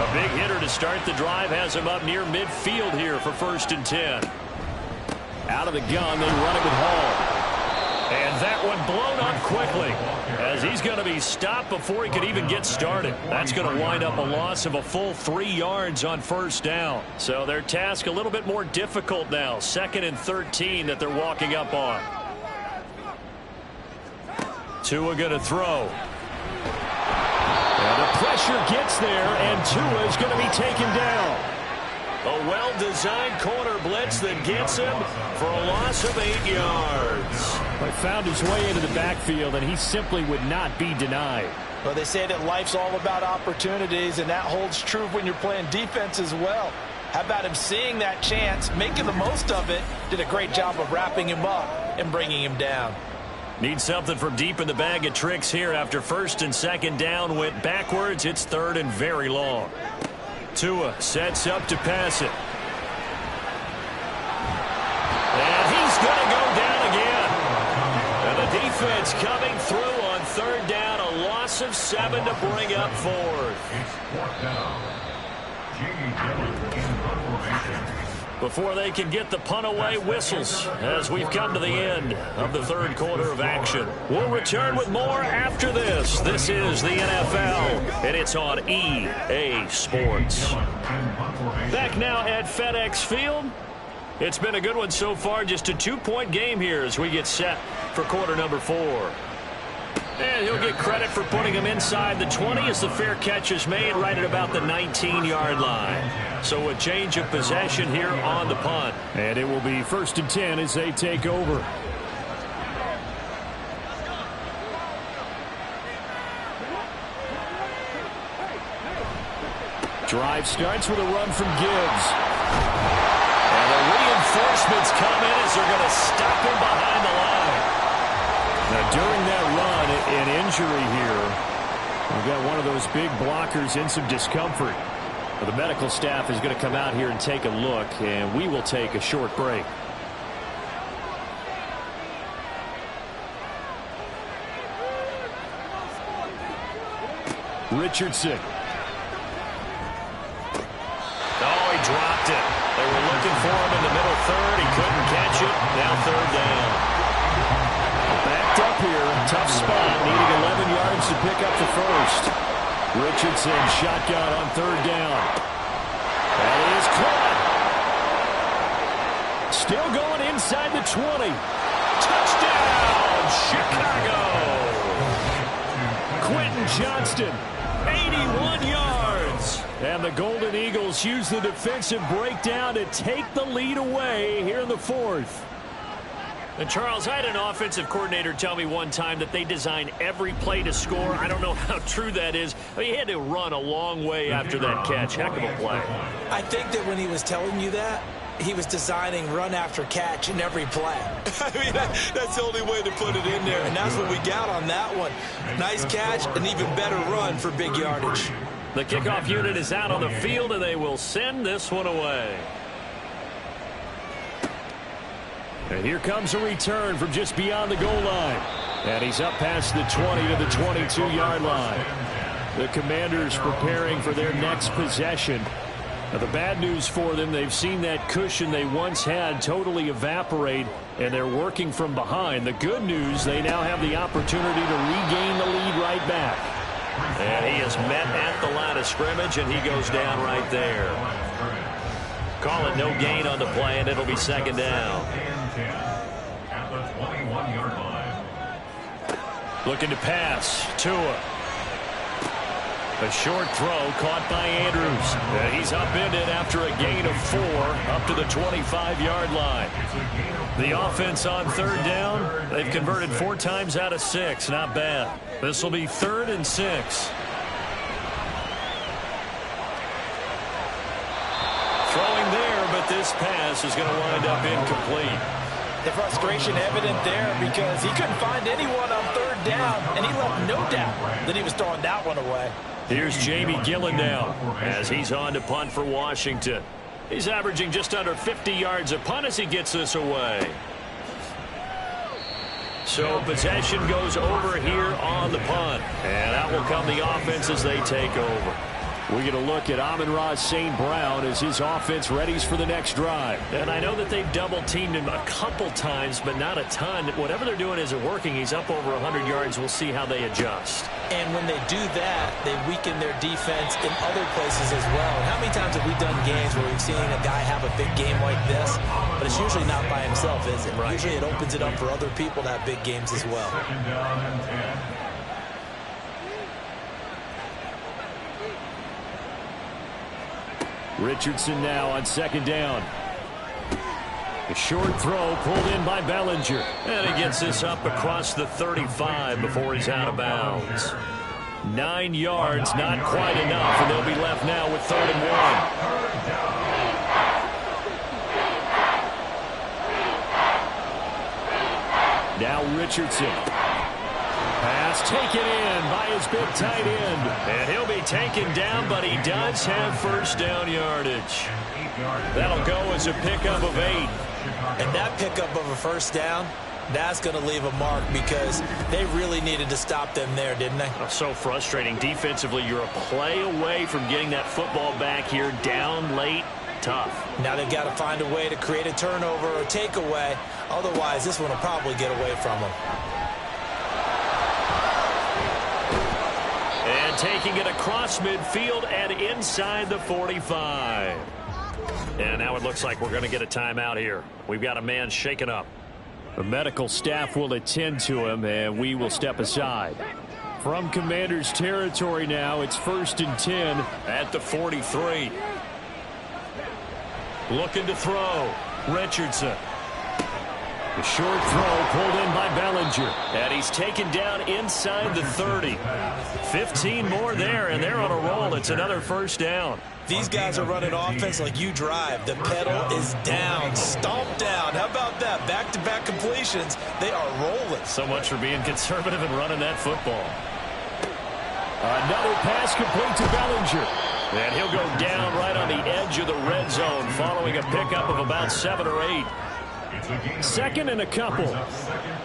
Speaker 3: A big hitter to start the drive has him up near midfield here for 1st and 10. Out of the gun, they run it with Hall. And that one blown up quickly, as he's going to be stopped before he could even get started. That's going to wind up a loss of a full 3 yards on first down. So their task a little bit more difficult now. 2nd and 13 that they're walking up on. Tua going to throw. And the pressure gets there, and Tua is going to be taken down. A well-designed corner blitz that gets him for a loss of 8 yards. He found his way into the backfield, and he simply would not be denied.
Speaker 4: Well, they say that life's all about opportunities, and that holds true when you're playing defense as well. How about him seeing that chance, making the most of it, did a great job of wrapping him up and bringing him down.
Speaker 3: Need something from deep in the bag of tricks here after 1st and 2nd down went backwards. It's 3rd and very long. Tua sets up to pass it. And he's going to go down again. And the defense coming through on 3rd down. A loss of 7 to bring up 4th. Before they can get the punt away, whistles as we've come to the end of the 3rd quarter of action. We'll return with more after this. This is the NFL, and it's on EA Sports. Back now at FedEx Field. It's been a good one so far. Just a 2-point game here as we get set for quarter number 4. And he'll get credit for putting him inside the 20 as the fair catch is made right at about the 19-yard line. So a change of possession here on the punt. And it will be 1st and 10 as they take over. Drive starts with a run from Gibbs. And the reinforcements come in as they're going to stop him behind the line. Now, during that run, an injury here. We've got one of those big blockers in some discomfort. The medical staff is going to come out here and take a look, and we will take a short break. Richardson. Oh, he dropped it. They were looking for him in the middle 3rd. He couldn't catch it. Now 3rd down. Backed up here, tough spot, needing 11 yards to pick up the 1st. Richardson shotgun on 3rd down. That is caught. Still going inside the 20. Touchdown, Chicago. Quentin Johnston, 81 yards. And the Golden Eagles use the defensive breakdown to take the lead away here in the 4th. And Charles, I had an offensive coordinator tell me one time that they design every play to score. I don't know how true that is. I mean, he had to run a long way after that catch. Heck of a play.
Speaker 4: I think that when he was telling you that, he was designing run after catch in every play. I mean, that's the only way to put it in there, and that's what we got on that one. Nice catch, an even better run for big yardage.
Speaker 3: The kickoff unit is out on the field, and they will send this one away. And here comes a return from just beyond the goal line. And he's up past the 20 to the 22-yard line. The Commanders preparing for their next possession. Now, the bad news for them, they've seen that cushion they once had totally evaporate, and they're working from behind. The good news, they now have the opportunity to regain the lead right back. And he is met at the line of scrimmage, and he goes down right there. Call it no gain on the play, and it'll be 2nd down.
Speaker 5: At the 21-yard line.
Speaker 3: Looking to pass. Tua. A short throw caught by Andrews. And he's upended after a gain of 4 up to the 25-yard line. The offense on 3rd down, they've converted 4 times out of 6. Not bad. This will be 3rd and 6. Throwing there, but this pass is going to wind up incomplete.
Speaker 4: The frustration evident there because he couldn't find anyone on 3rd down, and he left no doubt that he was throwing that one away.
Speaker 3: Here's Jamie Gillen now as he's on to punt for Washington. He's averaging just under 50 yards a punt as he gets this away. So possession goes over here on the punt. And out will come the offense as they take over. We get a look at Amon-Ra St. Brown as his offense readies for the next drive.
Speaker 2: And I know that they've double-teamed him a couple times, but not a ton. Whatever they're doing isn't working. He's up over 100 yards. We'll see how they adjust.
Speaker 4: And when they do that, they weaken their defense in other places as well. And how many times have we done games where we've seen a guy have a big game like this, but it's usually not by himself, is it? Right. Usually it opens it up for other people to have big games as well.
Speaker 5: Second down and 10.
Speaker 3: Richardson now on second down. A short throw pulled in by Bellinger.
Speaker 2: And he gets this up across the 35 before he's out of bounds.
Speaker 3: 9 yards, not quite enough, and they'll be left now with 3rd and 1. Now Richardson. Pass taken in by his big tight end.
Speaker 2: And he'll be taken down, but he does have first down yardage. That'll go as a pickup of 8.
Speaker 4: And that pickup of a first down, that's going to leave a mark because they really needed to stop them there, didn't they?
Speaker 2: Oh, so frustrating. Defensively, you're a play away from getting that football back here down late. Tough.
Speaker 4: Now they've got to find a way to create a turnover or takeaway. Otherwise, this one will probably get away from them.
Speaker 2: And taking it across midfield and inside the 45. And now it looks like we're going to get a timeout here. We've got a man shaken up.
Speaker 3: The medical staff will attend to him, and we will step aside. From Commanders territory now, it's 1st and 10
Speaker 2: at the 43. Looking to throw. Richardson.
Speaker 3: The short throw pulled in by Bellinger.
Speaker 2: And he's taken down inside the 30. 15 more there, and they're on a roll. It's another first down.
Speaker 4: These guys are running offense like you drive. The pedal is down, stomped down. How about that? Back-to-back completions. They are rolling.
Speaker 2: So much for being conservative and running that football.
Speaker 3: Another pass complete to Bellinger.
Speaker 2: And he'll go down right on the edge of the red zone following a pickup of about 7 or 8.
Speaker 3: 2nd and a couple.
Speaker 5: 2nd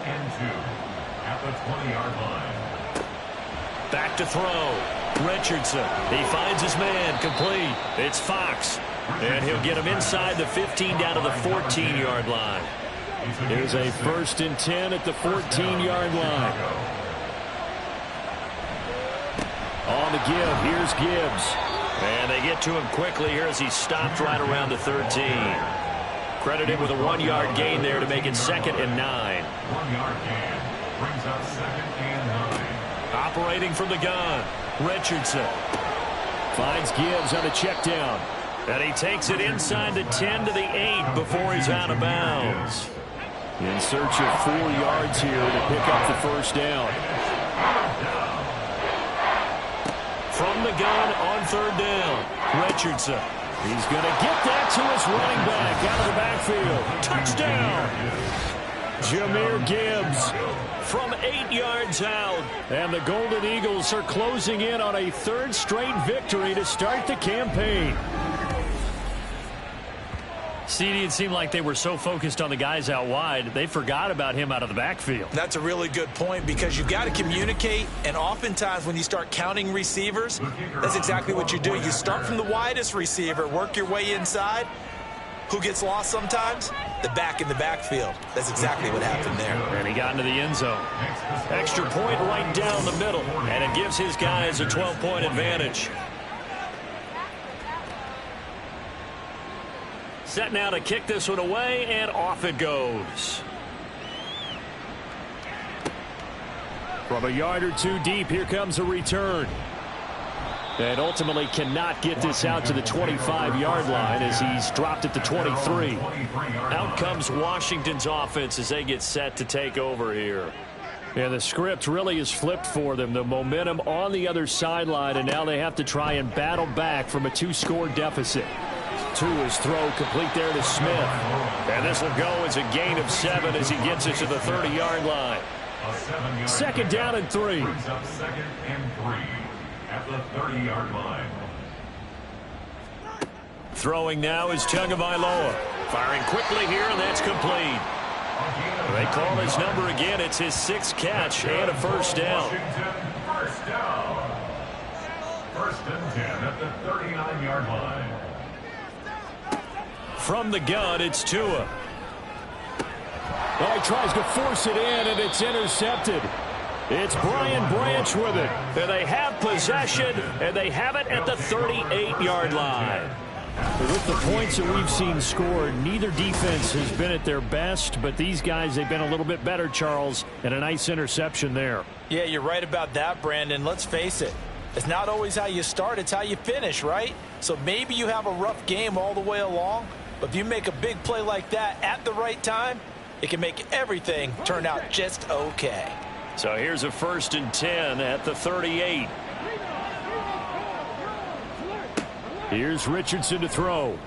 Speaker 5: and 2 at the 20-yard line.
Speaker 2: Back to throw. Richardson. He finds his man. Complete. It's Fox. And he'll get him inside the 15 down to the 14-yard line.
Speaker 3: Here's a 1st and 10 at the 14-yard line. On the give, here's Gibbs.
Speaker 2: And they get to him quickly here as he stopped right around the 13. Credited with a 1-yard gain there to make it 2nd and 9.
Speaker 5: 1-yard gain brings up 2nd and 9.
Speaker 2: Operating from the gun. Richardson
Speaker 3: finds Gibbs on a check down.
Speaker 2: And he takes it inside the 10 to the 8 before he's out of bounds.
Speaker 3: In search of 4 yards here to pick up the first down.
Speaker 2: From the gun on 3rd down. Richardson.
Speaker 3: He's going to get that to his running back out of the backfield. Touchdown! Jahmyr Gibbs.
Speaker 2: From 8 yards out.
Speaker 3: And the Golden Eagles are closing in on a 3rd straight victory to start the campaign.
Speaker 2: CD, it seemed like they were so focused on the guys out wide, they forgot about him out of the backfield.
Speaker 4: That's a really good point because you've got to communicate, and oftentimes when you start counting receivers, that's exactly what you do. You start from the widest receiver, work your way inside. Who gets lost sometimes? The back in the backfield. That's exactly what happened there.
Speaker 2: And he got into the end zone. Extra point right down the middle, and it gives his guys a 12-point advantage. Set now to kick this one away, and off it goes.
Speaker 3: From a yard or 2 deep, here comes a return. And ultimately cannot get this out to the 25-yard line as he's dropped at the 23.
Speaker 2: Out comes Washington's offense as they get set to take over here.
Speaker 3: And the script really is flipped for them. The momentum on the other sideline, and now they have to try and battle back from a 2-score deficit. To his throw, complete there to Smith.
Speaker 2: And this will go as a gain of 7 as he gets it to the 30-yard line.
Speaker 3: 2nd down and 3.
Speaker 5: Brings up 2nd and 3 at the 30-yard line.
Speaker 2: Throwing now is Tagovailoa. Firing quickly here, and that's complete. They call his number again. It's his 6th catch and a first down.
Speaker 5: Washington, first down. First and 10 at the 39-yard line.
Speaker 3: From the gun, it's Tua. Oh, he tries to force it in, and it's intercepted. It's Brian Branch with it. And they have possession, and they have it at the 38-yard line. With the points that we've seen scored, neither defense has been at their best, but these guys, they've been a little bit better, Charles, and a nice interception there.
Speaker 4: Yeah, you're right about that, Brandon. Let's face it. It's not always how you start, it's how you finish, right? So maybe you have a rough game all the way along, but if you make a big play like that at the right time, it can make everything turn out just okay.
Speaker 3: So here's a 1st and 10 at the 38. Here's Richardson to throw.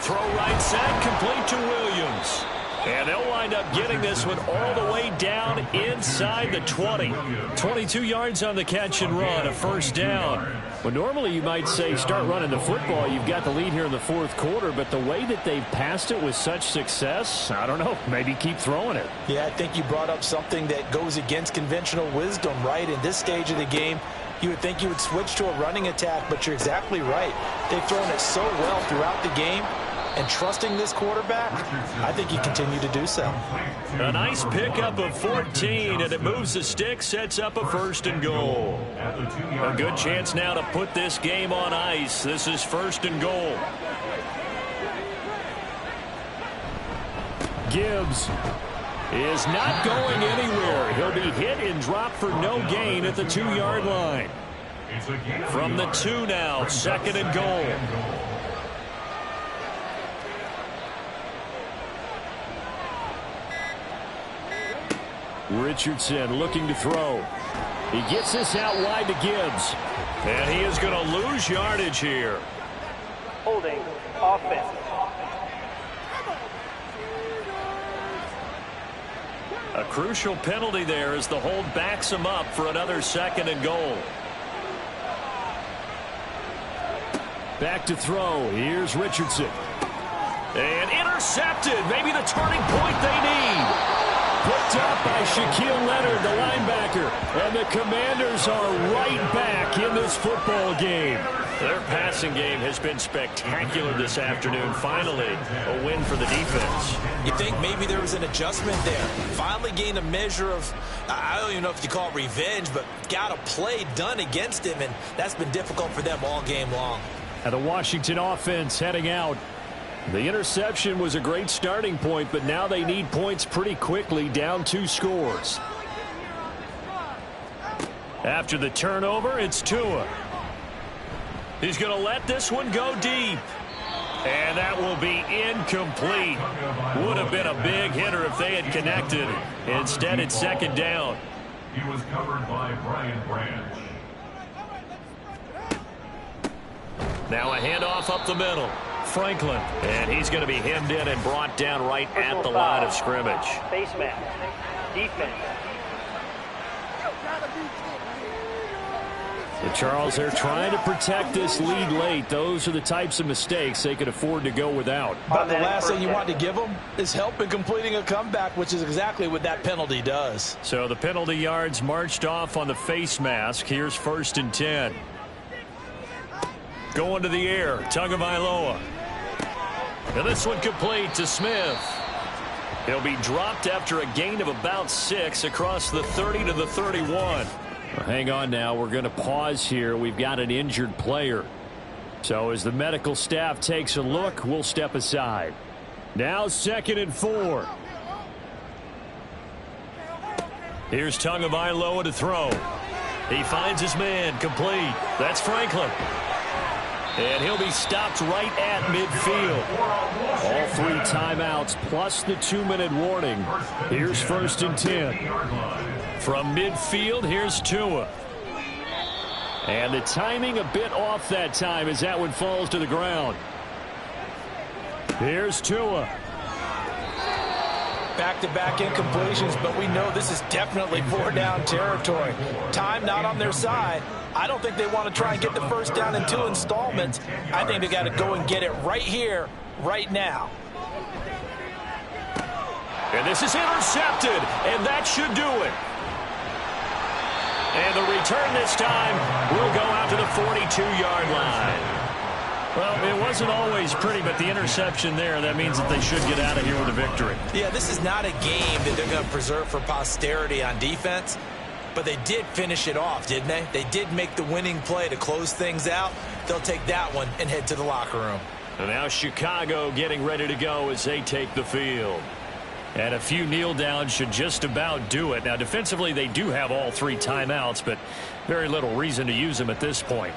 Speaker 3: Throw right side, complete to Williams. And they'll wind up getting this one all the way down inside the 20. 22 yards on the catch and run, a 1st down. Well, normally you might say start running the football. You've got the lead here in the 4th quarter, but the way that they've passed it with such success, I don't know, maybe keep throwing it.
Speaker 4: Yeah, I think you brought up something that goes against conventional wisdom, right? In this stage of the game, you would think you would switch to a running attack, but you're exactly right. They've thrown it so well throughout the game, and trusting this quarterback, I think you continue to do so.
Speaker 3: A nice pickup of 14, and it moves the stick, sets up a 1st and goal. A good chance now to put this game on ice. This is 1st and goal. Gibbs is not going anywhere. He'll be hit and dropped for no gain at the 2-yard line. From the 2 now, 2nd and goal. Richardson looking to throw. He gets this out wide to Gibbs. And he is going to lose yardage here.
Speaker 7: Holding offense.
Speaker 3: A crucial penalty there as the hold backs him up for another 2nd and goal. Back to throw. Here's Richardson. And intercepted. Maybe the turning point they need. Picked up by Shaquille Leonard, the linebacker. And the Commanders are right back in this football game. Their passing game has been spectacular this afternoon. Finally, a win for the defense.
Speaker 4: You think maybe there was an adjustment there. Finally gained a measure of, I don't even know if you call it revenge, but got a play done against him, and that's been difficult for them all game long.
Speaker 3: And the Washington offense heading out. The interception was a great starting point, but now they need points pretty quickly, down 2 scores. After the turnover, it's Tua. He's going to let this one go deep. And that will be incomplete. Would have been a big hitter if they had connected. Instead, it's 2nd down.
Speaker 5: He was covered by Brian Branch.
Speaker 3: Now a handoff up the middle. Franklin. And he's going to be hemmed in and brought down right at the line of scrimmage.
Speaker 7: Face mask. Defense.
Speaker 3: But Charles, they're trying to protect this lead late. Those are the types of mistakes they could afford to go without.
Speaker 4: But the last thing you want to give them is help in completing a comeback, which is exactly what that penalty does.
Speaker 3: So the penalty yards marched off on the face mask. Here's 1st and 10. Going to the air, Tagovailoa. And this one complete to Smith. He'll be dropped after a gain of about 6 across the 30 to the 31. Well, hang on now. We're going to pause here. We've got an injured player. So as the medical staff takes a look, we'll step aside. Now 2nd and 4. Here's Tagovailoa to throw. He finds his man, complete. That's Franklin. And he'll be stopped right at midfield. All 3 timeouts plus the 2-minute warning. Here's 1st and 10. From midfield, here's Tua. And the timing a bit off that time as that one falls to the ground. Here's Tua.
Speaker 4: Back-to-back incompletions, but we know this is definitely 4-down territory. Time not on their side. I don't think they want to try and get the 1st down in 2 installments. I think they got to go and get it right here, right now.
Speaker 3: And this is intercepted, and that should do it. And the return this time will go out to the 42-yard line. Well, it wasn't always pretty, but the interception there, that means that they should get out of here with a victory.
Speaker 4: Yeah, this is not a game that they're going to preserve for posterity on defense, but they did finish it off, didn't they? They did make the winning play to close things out. They'll take that one and head to the locker room.
Speaker 3: And now Chicago getting ready to go as they take the field. And a few kneel downs should just about do it. Now, defensively, they do have all 3 timeouts, but very little reason to use them at this point.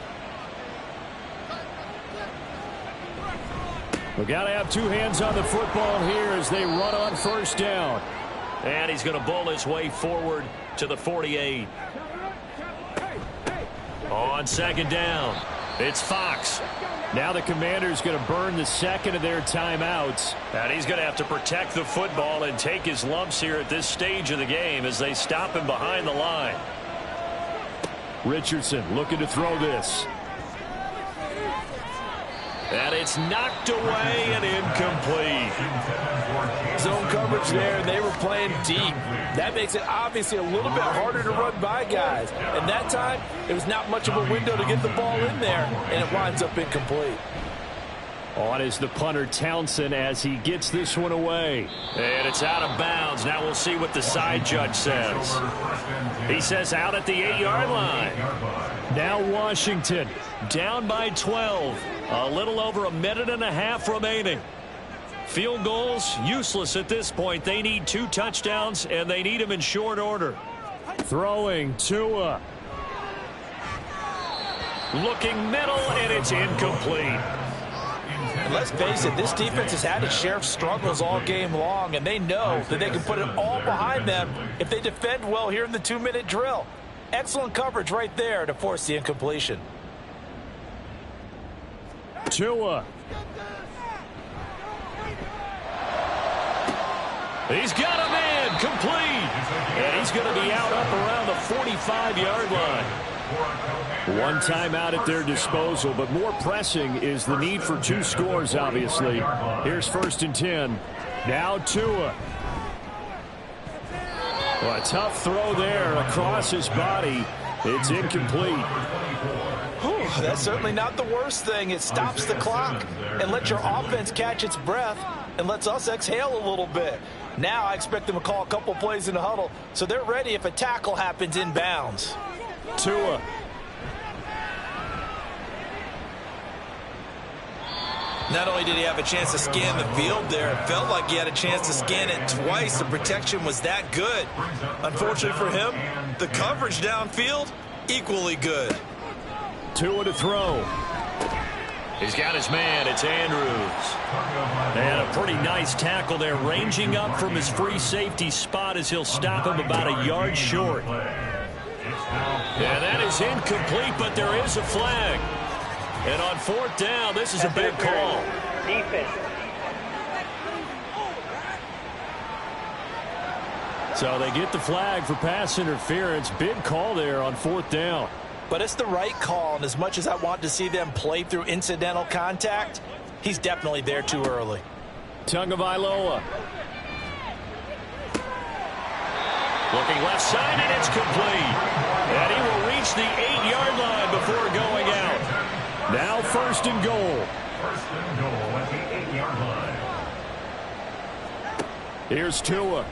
Speaker 3: We've got to have 2 hands on the football here as they run on first down. And he's going to bowl his way forward to the 48. On second down, it's Fox. Now the Commanders going to burn the second of their timeouts. And he's going to have to protect the football and take his lumps here at this stage of the game as they stop him behind the line. Richardson looking to throw this. And it's knocked away and incomplete.
Speaker 4: Zone coverage there, and they were playing deep. That makes it obviously a little bit harder to run by guys. And that time, it was not much of a window to get the ball in there, and it winds up incomplete.
Speaker 3: On is the punter Townsend as he gets this one away. And it's out of bounds. Now we'll see what the side judge says. He says out at the 8-yard line. Now Washington down by 12. A little over a minute and a half remaining. Field goals useless at this point. They need 2 touchdowns, and they need them in short order. Throwing Tua. Looking middle, and it's incomplete.
Speaker 4: And let's face it, this defense has had its share of struggles all game long, and they know that they can put it all behind them if they defend well here in the 2-minute drill. Excellent coverage right there to force the incompletion.
Speaker 3: Tua. He's got a man complete. And he's going to be out up around the 45-yard line. 1 timeout at their disposal, but more pressing is the need for 2 scores, obviously. Here's 1st and 10. Now Tua. Well, a tough throw there across his body. It's incomplete.
Speaker 4: Whew, that's certainly not the worst thing. It stops the clock and lets your offense catch its breath and lets us exhale a little bit. Now I expect them to call a couple plays in the huddle so they're ready if a tackle happens inbounds.
Speaker 3: Tua.
Speaker 4: Not only did he have a chance to scan the field there, it felt like he had a chance to scan it twice. The protection was that good. Unfortunately for him, the coverage downfield, equally good.
Speaker 3: Tua to throw. He's got his man. It's Andrews. And a pretty nice tackle there, ranging up from his free safety spot as he'll stop him about a yard short. And that is incomplete, but there is a flag. And on 4th down, this is a big call.
Speaker 7: Defense.
Speaker 3: So they get the flag for pass interference. Big call there on 4th down.
Speaker 4: But it's the right call, and as much as I want to see them play through incidental contact, he's definitely there too early.
Speaker 3: Tagovailoa. Looking left side, and it's complete. And he will reach the 8-yard line before going out. Now 1st and goal.
Speaker 5: 1st and goal at the 8-yard line.
Speaker 3: Here's Tua.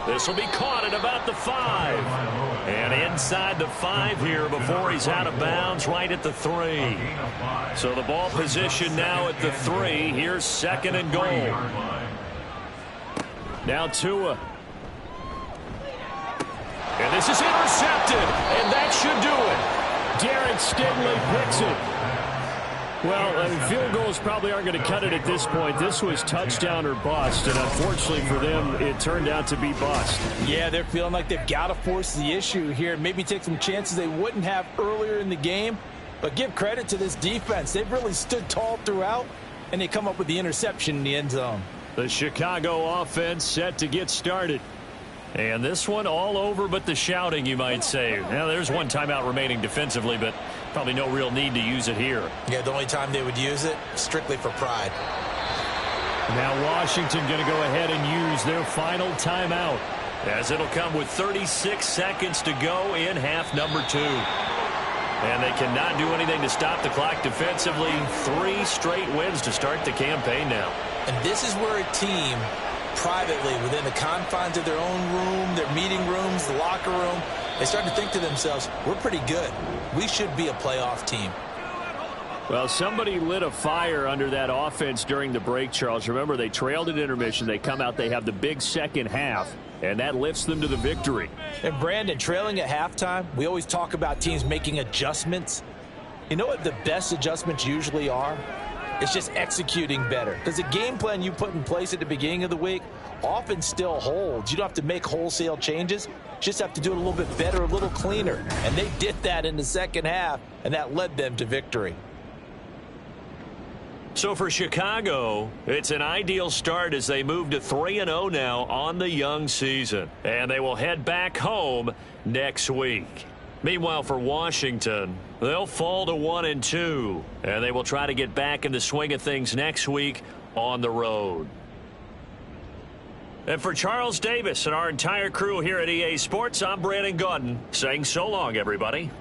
Speaker 3: This will be caught at about the 5. And inside the 5 here before he's out of bounds right at the 3. So the ball position now at the 3. Here's 2nd and goal. Now Tua. And this is intercepted. And that should do it. Derek Stingley picks it. Well, field goals probably aren't going to cut it at this point. This was touchdown or bust, and unfortunately for them, it turned out to be bust.
Speaker 4: Yeah, they're feeling like they've got to force the issue here, maybe take some chances they wouldn't have earlier in the game. But give credit to this defense. They've really stood tall throughout, and they come up with the interception in the end zone.
Speaker 3: The Chicago offense set to get started. And this one all over but the shouting, you might say. Now, there's 1 timeout remaining defensively, but probably no real need to use it here.
Speaker 4: Yeah, the only time they would use it, strictly for pride.
Speaker 3: Now Washington going to go ahead and use their final timeout. as it'll come with 36 seconds to go in half number 2. And they cannot do anything to stop the clock defensively. 3 straight wins to start the campaign now.
Speaker 4: And this is where a team, privately, within the confines of their own room, their meeting rooms, the locker room, they start to think to themselves, we're pretty good. We should be a playoff team.
Speaker 3: Well, somebody lit a fire under that offense during the break, Charles. Remember, they trailed at intermission. They come out, they have the big second half, and that lifts them to the victory.
Speaker 4: And, Brandon, trailing at halftime, we always talk about teams making adjustments. You know what the best adjustments usually are? It's just executing better. Because the game plan you put in place at the beginning of the week often still holds. You don't have to make wholesale changes. You just have to do it a little bit better, a little cleaner. And they did that in the second half, and that led them to victory.
Speaker 3: So for Chicago, it's an ideal start as they move to 3-0 now on the young season. And they will head back home next week. Meanwhile, for Washington, they'll fall to 1-2. And they will try to get back in the swing of things next week on the road. And for Charles Davis and our entire crew here at EA Sports, I'm Brandon Gaudin saying so long, everybody.